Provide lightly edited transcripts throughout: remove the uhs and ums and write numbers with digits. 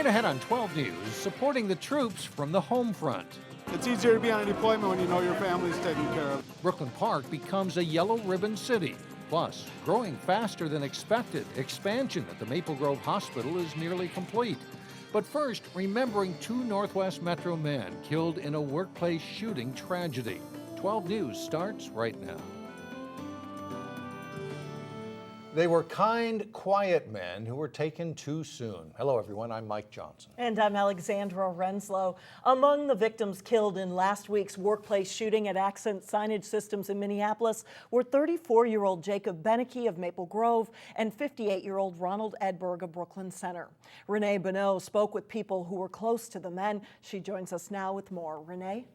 Straight ahead on 12 News, supporting the troops from the home front. It's easier to be on deployment when you know your family's taken care of. Brooklyn Park becomes a yellow ribbon city. Plus, growing faster than expected, expansion at the Maple Grove Hospital is nearly complete. But first, remembering two Northwest Metro men killed in a workplace shooting tragedy. 12 News starts right now. They were kind, quiet men who were taken too soon. Hello, everyone. I'm Mike Johnson. And I'm Alexandra Renslow. Among the victims killed in last week's workplace shooting at Accent Signage Systems in Minneapolis were 34-year-old Jacob Beneke of Maple Grove and 58-year-old Ronald Edberg of Brooklyn Center. Renee Bonneau spoke with people who were close to the men. She joins us now with more. Renee?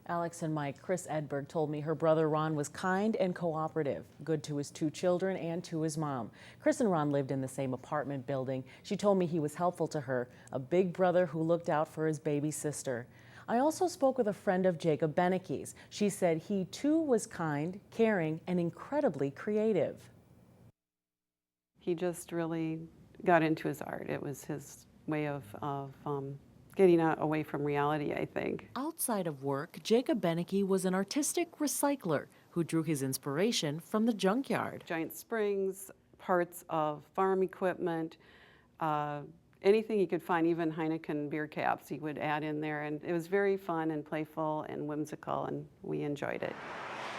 Alex and Mike, Chris Edberg told me her brother Ron was kind and cooperative, good to his two children and to his mom. Chris and Ron lived in the same apartment building. She told me he was helpful to her, a big brother who looked out for his baby sister. I also spoke with a friend of Jacob Beneke's. She said he too was kind, caring, and incredibly creative. He just really got into his art. It was his way of getting away from reality, I think. Outside of work, Jacob Beneke was an artistic recycler who drew his inspiration from the junkyard. Giant springs, parts of farm equipment, anything he could find, even Heineken beer caps he would add in there. And it was very fun and playful and whimsical, and we enjoyed it.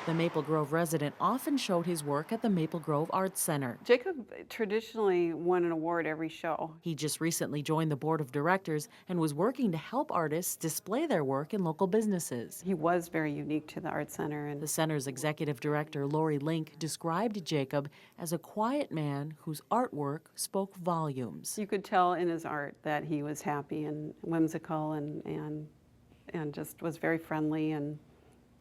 The Maple Grove resident often showed his work at the Maple Grove Arts Center. Jacob traditionally won an award every show. He just recently joined the board of directors and was working to help artists display their work in local businesses. He was very unique to the Arts Center. And the center's executive director, Lori Link, described Jacob as a quiet man whose artwork spoke volumes. You could tell in his art that he was happy and whimsical and just was very friendly and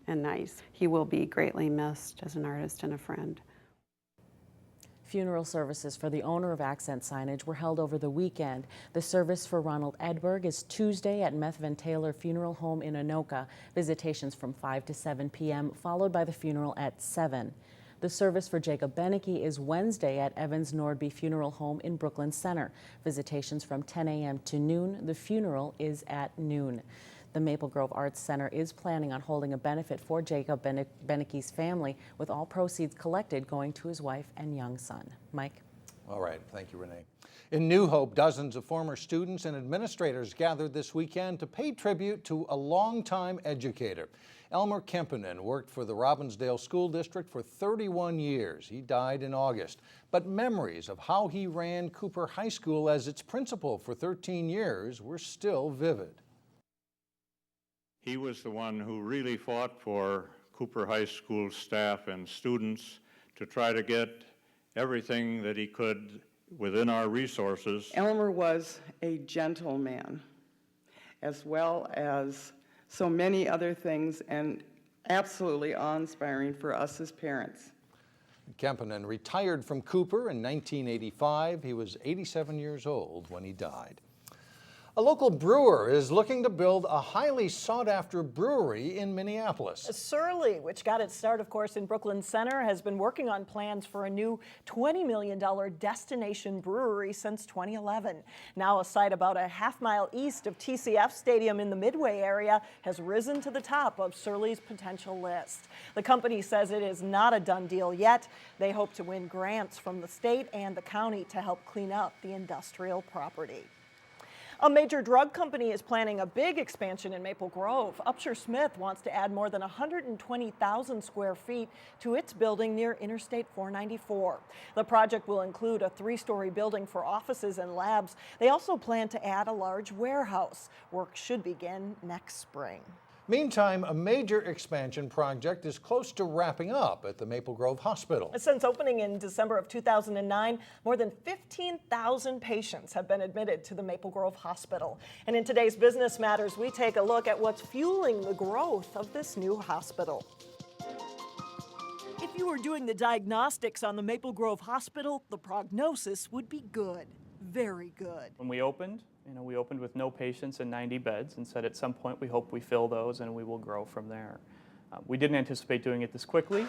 nice. He will be greatly missed as an artist and a friend. Funeral services for the owner of Accent Signage were held over the weekend. The service for Ronald Edberg is Tuesday at Methven Taylor Funeral Home in Anoka. Visitations from 5 to 7 p.m., followed by the funeral at 7. The service for Jacob Beneke is Wednesday at Evans Nordby Funeral Home in Brooklyn Center. Visitations from 10 a.m. to noon. The funeral is at noon. The Maple Grove Arts Center is planning on holding a benefit for Jacob Beneke's family, with all proceeds collected going to his wife and young son. Mike? All right. Thank you, Renee. In New Hope, dozens of former students and administrators gathered this weekend to pay tribute to a longtime educator. Elmer Kamppainen worked for the Robbinsdale School District for 31 years. He died in August. But memories of how he ran Cooper High School as its principal for 13 years were still vivid. He was the one who really fought for Cooper High School staff and students to try to get everything that he could within our resources. Elmer was a gentleman, as well as so many other things, and absolutely awe-inspiring for us as parents. Kamppainen retired from Cooper in 1985. He was 87 years old when he died. A local brewer is looking to build a highly sought-after brewery in Minneapolis. Surly, which got its start, of course, in Brooklyn Center, has been working on plans for a new $20 million destination brewery since 2011. Now a site about a half-mile east of TCF Stadium in the Midway area has risen to the top of Surly's potential list. The company says it is not a done deal yet. They hope to win grants from the state and the county to help clean up the industrial property. A major drug company is planning a big expansion in Maple Grove. Upsher Smith wants to add more than 120,000 square feet to its building near Interstate 494. The project will include a 3-story building for offices and labs. They also plan to add a large warehouse. Work should begin next spring. Meantime, a major expansion project is close to wrapping up at the Maple Grove Hospital. Since opening in December of 2009, more than 15,000 patients have been admitted to the Maple Grove Hospital. And in today's Business Matters, we take a look at what's fueling the growth of this new hospital. If you were doing the diagnostics on the Maple Grove Hospital, the prognosis would be good, very good. When we opened, we opened with no patients and 90 beds and said at some point we hope we fill those and we will grow from there. We didn't anticipate doing it this quickly.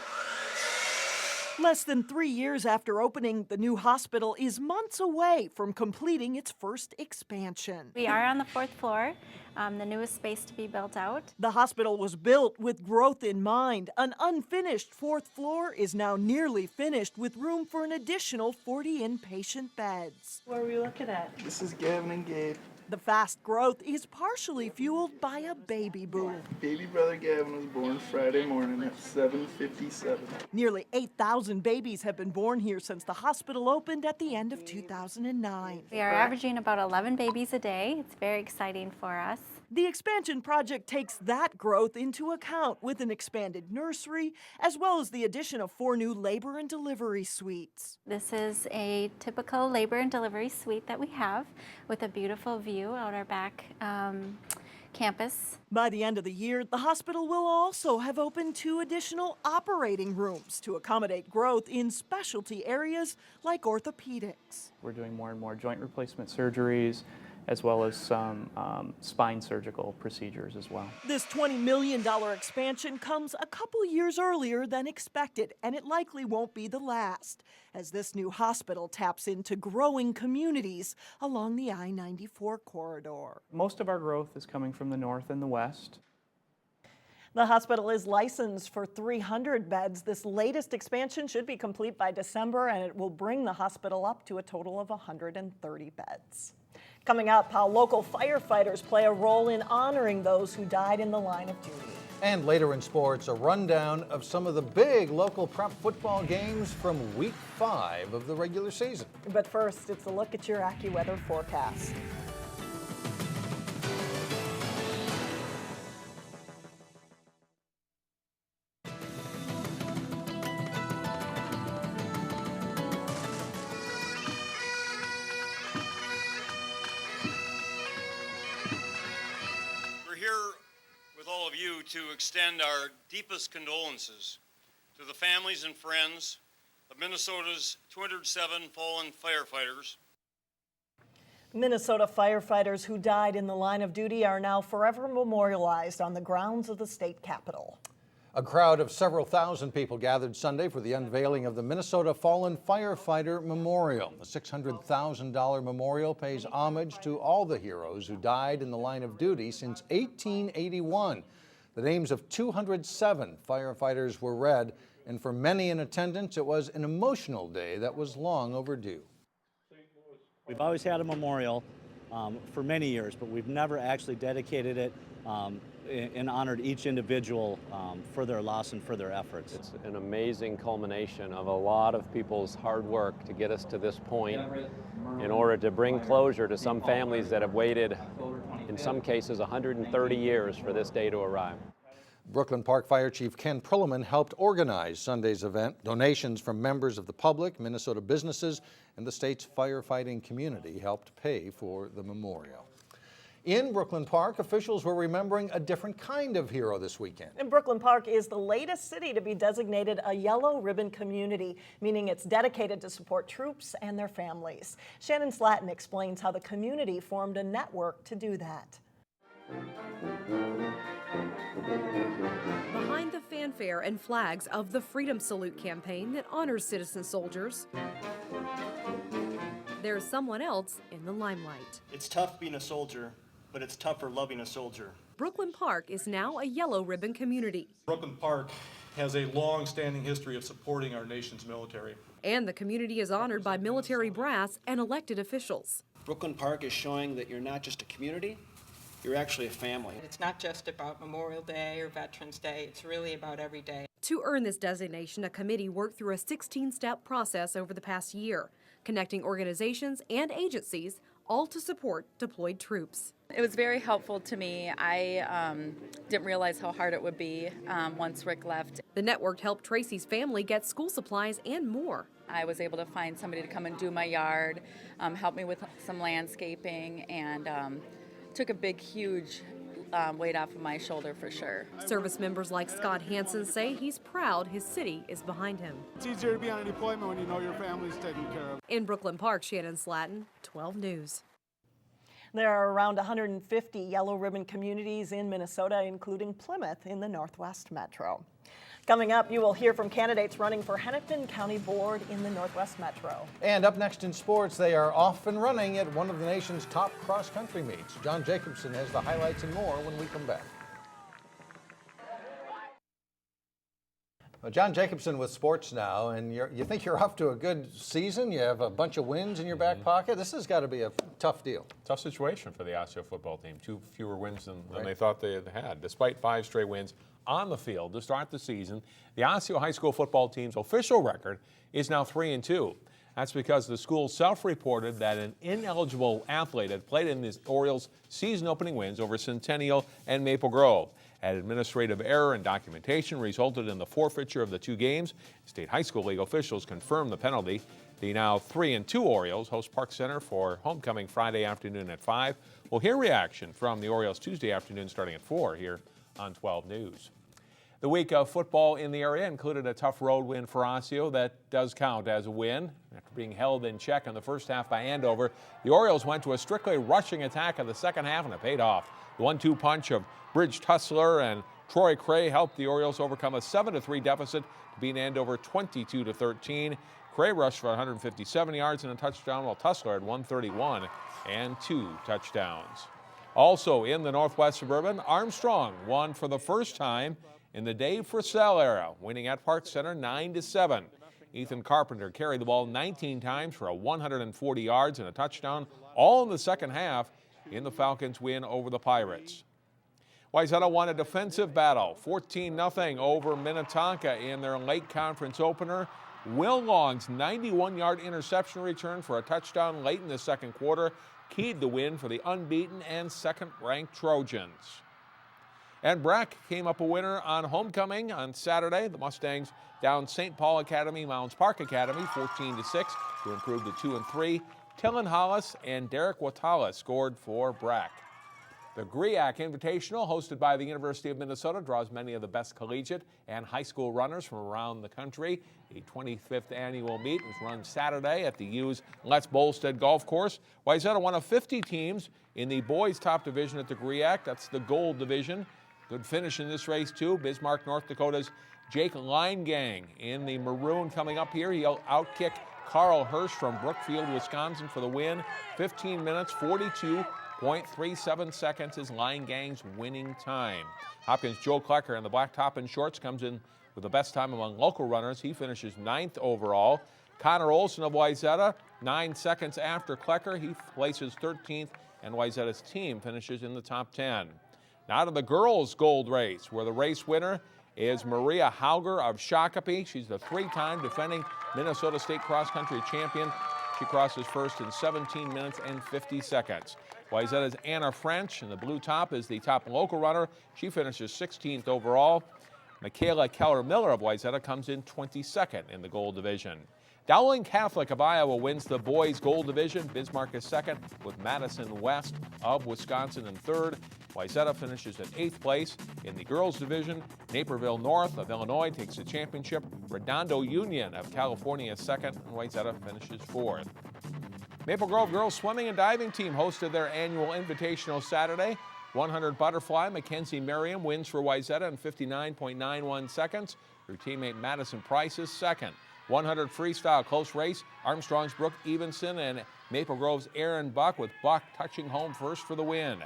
Less than 3 years after opening, the new hospital is months away from completing its first expansion. We are on the 4th floor, the newest space to be built out. The hospital was built with growth in mind. An unfinished 4th floor is now nearly finished with room for an additional 40 inpatient beds. What are we looking at? This is Gavin and Gabe. The fast growth is partially fueled by a baby boom. Baby brother Gavin was born Friday morning at 7:57. Nearly 8,000 babies have been born here since the hospital opened at the end of 2009. We are averaging about 11 babies a day. It's very exciting for us. The expansion project takes that growth into account with an expanded nursery, as well as the addition of 4 new labor and delivery suites. This is a typical labor and delivery suite that we have with a beautiful view out our back campus. By the end of the year, the hospital will also have opened 2 additional operating rooms to accommodate growth in specialty areas like orthopedics. We're doing more and more joint replacement surgeries, as well as some spine surgical procedures as well. This $20 million expansion comes a couple years earlier than expected, and it likely won't be the last, as this new hospital taps into growing communities along the I-94 corridor. Most of our growth is coming from the north and the west. The hospital is licensed for 300 beds. This latest expansion should be complete by December, and it will bring the hospital up to a total of 130 beds. Coming up, how local firefighters play a role in honoring those who died in the line of duty. And later in sports, a rundown of some of the big local prep football games from week 5 of the regular season. But first, it's a look at your AccuWeather forecast. To extend our deepest condolences to the families and friends of Minnesota's 207 fallen firefighters. Minnesota firefighters who died in the line of duty are now forever memorialized on the grounds of the state capitol. A crowd of several thousand people gathered Sunday for the unveiling of the Minnesota Fallen Firefighter Memorial. The $600,000 memorial pays homage to all the heroes who died in the line of duty since 1881. The names of 207 firefighters were read, and for many in attendance, it was an emotional day that was long overdue. We've always had a memorial for many years, but we've never actually dedicated it and honored each individual for their loss and for their efforts. It's an amazing culmination of a lot of people's hard work to get us to this point in order to bring closure to some families that have waited, in some cases, 130 years for this day to arrive. Brooklyn Park Fire Chief Ken Perlman helped organize Sunday's event. Donations from members of the public, Minnesota businesses, and the state's firefighting community helped pay for the memorial. In Brooklyn Park, officials were remembering a different kind of hero this weekend. And Brooklyn Park is the latest city to be designated a yellow ribbon community, meaning it's dedicated to support troops and their families. Shannon Slatton explains how the community formed a network to do that. Behind the fanfare and flags of the Freedom Salute campaign that honors citizen soldiers, there's someone else in the limelight. It's tough being a soldier, but it's tougher loving a soldier. Brooklyn Park is now a yellow ribbon community. Brooklyn Park has a long-standing history of supporting our nation's military. And the community is honored by military brass and elected officials. Brooklyn Park is showing that you're not just a community, you're actually a family. It's not just about Memorial Day or Veterans Day, it's really about every day. To earn this designation, a committee worked through a 16-step process over the past year, connecting organizations and agencies, all to support deployed troops. It was very helpful to me. I didn't realize how hard it would be once Rick left. The network helped Tracy's family get school supplies and more. I was able to find somebody to come and do my yard, help me with some landscaping, and took a big, huge weight off of my shoulder for sure. Service members like Scott Hansen say he's proud his city is behind him. It's easier to be on deployment when you know your family's taken care of. In Brooklyn Park, Shannon Slatton, 12 News. There are around 150 yellow ribbon communities in Minnesota, including Plymouth in the Northwest Metro. Coming up, you will hear from candidates running for Hennepin County Board in the Northwest Metro. And up next in sports, they are off and running at one of the nation's top cross-country meets. John Jacobson has the highlights and more when we come back. Well, John Jacobson with sports now, and you think you're off to a good season? You have a bunch of wins in your back pocket? This has got to be a tough deal. Tough situation for the Osseo football team. 2 fewer wins than they thought they had. Despite 5 straight wins on the field to start the season, the Osseo High School football team's official record is now 3-2. That's because the school self-reported that an ineligible athlete had played in the Orioles' season-opening wins over Centennial and Maple Grove. An administrative error in documentation resulted in the forfeiture of the 2 games. State High School League officials confirmed the penalty. The now 3-2 Orioles host Park Center for homecoming Friday afternoon at 5. We'll hear reaction from the Orioles Tuesday afternoon starting at 4 here on 12 News. The week of football in the area included a tough road win for Osseo that does count as a win. After being held in check in the first half by Andover, the Orioles went to a strictly rushing attack in the second half, and it paid off. The 1-2 punch of Bridge Tussler and Troy Cray helped the Orioles overcome a 7-3 deficit to beat Andover 22-13. Cray rushed for 157 yards and a touchdown, while Tussler had 131 and 2 touchdowns. Also in the Northwest Suburban, Armstrong won for the first time in the Dave Frisell era, winning at Park Center 9-7. Ethan Carpenter carried the ball 19 times for 140 yards and a touchdown, all in the second half in the Falcons' win over the Pirates. Wayzata won a defensive battle, 14-0 over Minnetonka in their late conference opener. Will Long's 91-yard interception return for a touchdown late in the second quarter keyed the win for the unbeaten and second-ranked Trojans. And Breck came up a winner on homecoming on Saturday. The Mustangs down St. Paul Academy, Mounds Park Academy, 14-6 to improve to 2-3. Tillen Hollis and Derek Watala scored for Breck. The Griak Invitational, hosted by the University of Minnesota, draws many of the best collegiate and high school runners from around the country. The 25th annual meet was run Saturday at the U's Let's Bolstead Golf Course. Wayzata, one of 50 teams in the boys' top division at the Griak. That's the gold division. Good finish in this race, too. Bismarck, North Dakota's Jake Leingang in the maroon coming up here. He'll outkick Carl Hirsch from Brookfield, Wisconsin for the win. 15 minutes, 42.37 seconds is Leingang's winning time. Hopkins' Joe Klecker in the black top and shorts comes in with the best time among local runners. He finishes 9th overall. Connor Olson of Wayzata, 9 seconds after Klecker. He places 13th, and Wayzata's team finishes in the top 10. Now to the girls' gold race, where the race winner is Maria Hauger of Shakopee. She's the 3-time defending Minnesota State cross-country champion. She crosses first in 17 minutes and 50 seconds. Wayzata's Anna French in the blue top is the top local runner. She finishes 16th overall. Michaela Keller-Miller of Wayzata comes in 22nd in the gold division. Dowling Catholic of Iowa wins the boys' gold division. Bismarck is second, with Madison West of Wisconsin in third. Wayzata finishes in 8th place. In the girls' division, Naperville North of Illinois takes the championship. Redondo Union of California is second, and Wayzata finishes 4th. Maple Grove girls swimming and diving team hosted their annual invitational Saturday. 100 butterfly, Mackenzie Merriam wins for Wayzata in 59.91 seconds. Her teammate Madison Price is second. 100 freestyle close race, Armstrong's Brooke Evenson and Maple Grove's Aaron Buck, with Buck touching home first for the win.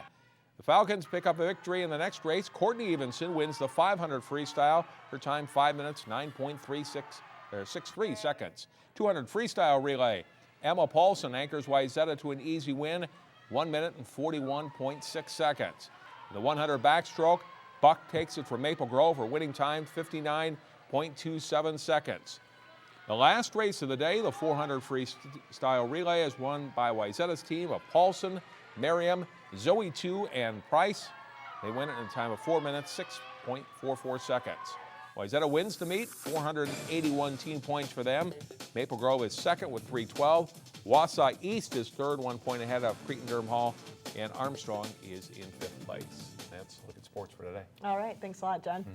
The Falcons pick up a victory in the next race. Courtney Evenson wins the 500 freestyle. Her time 5 minutes, 9.63 seconds. 200 freestyle relay, Emma Paulson anchors Wayzata to an easy win, 1 minute and 41.6 seconds. In the 100 backstroke, Buck takes it from Maple Grove. Her winning time 59.27 seconds. The last race of the day, the 400 freestyle relay, is won by Wayzata's team of Paulson, Merriam, Zoe 2, and Price. They win it in a time of 4 minutes, 6.44 seconds. Wayzata wins the meet, 481 team points for them. Maple Grove is second with 312. Wausau East is third, 1 point ahead of Cretin-Derham Hall, and Armstrong is in 5th place. That's Look at Sports for today. All right, thanks a lot, John.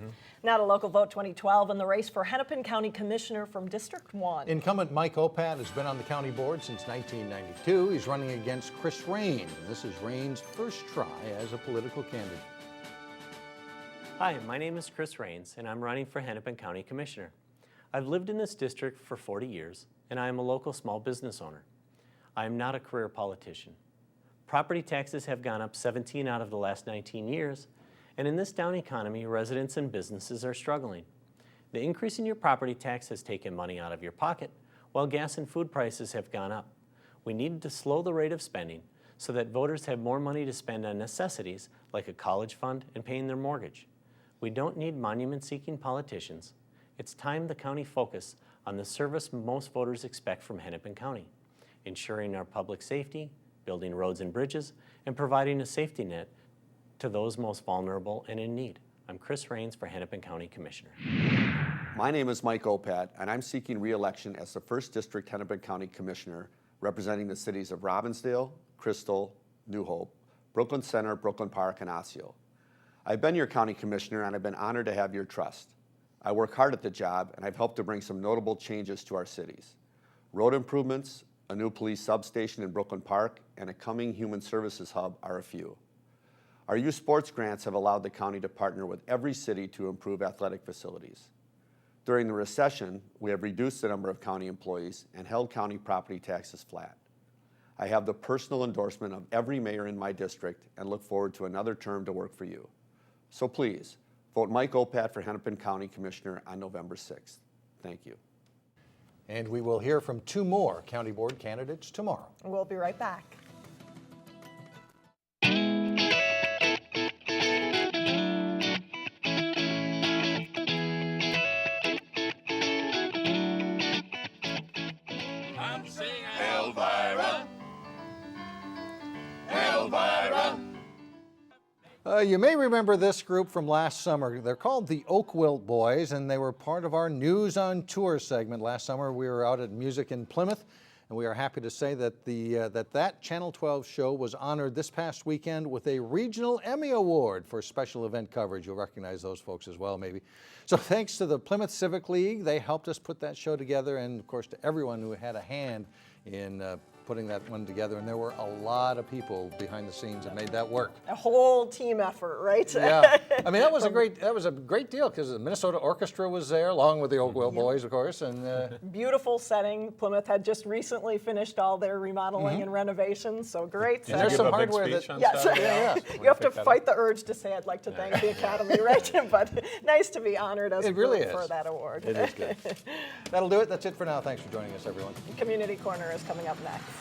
Now to Local Vote 2012 and the race for Hennepin County Commissioner from District 1. Incumbent Mike Opat has been on the county board since 1992. He's running against Chris Rain. This is Rain's first try as a political candidate. Hi, my name is Chris Rains, and I'm running for Hennepin County Commissioner. I've lived in this district for 40 years, and I am a local small business owner. I am not a career politician. Property taxes have gone up 17 out of the last 19 years, and in this down economy, residents and businesses are struggling. The increase in your property tax has taken money out of your pocket, while gas and food prices have gone up. We need to slow the rate of spending so that voters have more money to spend on necessities like a college fund and paying their mortgage. We don't need monument-seeking politicians. It's time the county focus on the service most voters expect from Hennepin County, ensuring our public safety, building roads and bridges, and providing a safety net to those most vulnerable and in need. I'm Chris Rains for Hennepin County Commissioner. My name is Mike Opat, and I'm seeking re-election as the 1st District Hennepin County Commissioner, representing the cities of Robbinsdale, Crystal, New Hope, Brooklyn Center, Brooklyn Park, and Osseo. I've been your county commissioner, and I've been honored to have your trust. I work hard at the job, and I've helped to bring some notable changes to our cities. Road improvements, a new police substation in Brooklyn Park, and a coming human services hub are a few. Our youth sports grants have allowed the county to partner with every city to improve athletic facilities. During the recession, we have reduced the number of county employees and held county property taxes flat. I have the personal endorsement of every mayor in my district and look forward to another term to work for you. So please, vote Mike Opat for Hennepin County Commissioner on November 6th. Thank you. And we will hear from 2 more county board candidates tomorrow. We'll be right back. You may remember this group from last summer. They're called the Oakwilt Boys, and they were part of our News on Tour segment. Last summer, we were out at Music in Plymouth, and we are happy to say that that Channel 12 show was honored this past weekend with a regional Emmy Award for special event coverage. You'll recognize those folks as well, maybe. So thanks to the Plymouth Civic League, they helped us put that show together, and of course to everyone who had a hand in putting that one together, and there were a lot of people behind the scenes that made that work. A whole team effort, right? Yeah, I mean that was a great deal because the Minnesota Orchestra was there along with the Oakwilt Boys, of course, and beautiful setting. Plymouth had just recently finished all their remodeling and renovations, so great. Did you give a big speech on Saturday? Yeah. You have to fight the urge to say I'd like to thank the Academy, right? But nice to be honored as a group for that award. It is good. That'll do it. That's it for now. Thanks for joining us, everyone. Community Corner is coming up next.